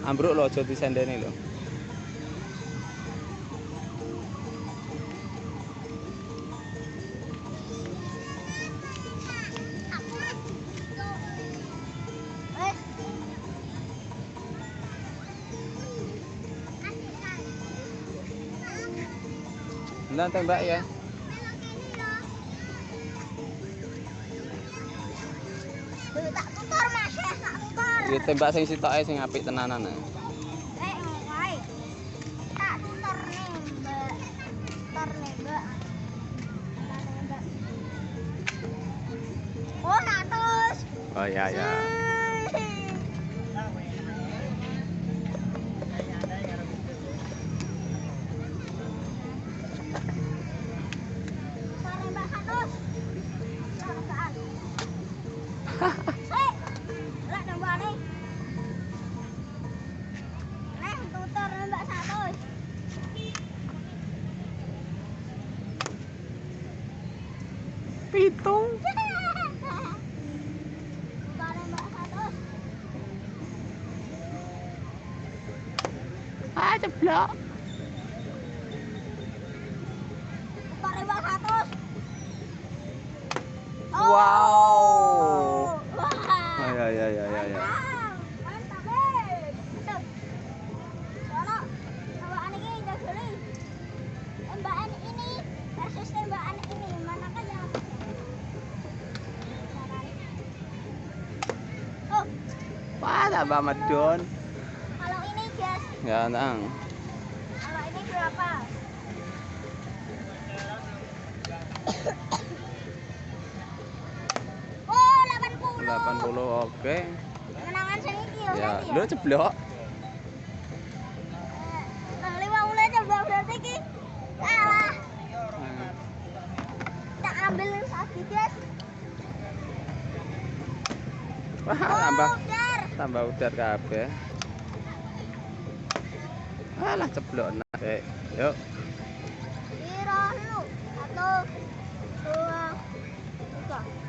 Ambruk lho, aja disendeni lho. Nah, tembak ya. Tak tutor Mas, tak tutor. Ya tembak sing sitoke sing apik tenanan. Wae. Tak tutor nih, Mbak. Tutor nih, Mbak. Oh, 100. Oh ya ya. Pitung. Ah, ceblok. Wow. Wah. Ya. Mantap, mantap. Sono, tembakan ini jago nih. Tembakan ini versus tembakan ini, manakah yang oh, Wah, tambah medon. kalau ini guys, Ya, nang. kalau ini berapa? Oh, 80. 80, oke. Menangan sing iki yo. Ya, lu ceblok. Nang 50 ceblok berarti iki. Salah. Tak ambil lagi, guys. Wah, tambah udar kabeh. Alah ceblok nah. Yuk. Piro lu? 1 2 3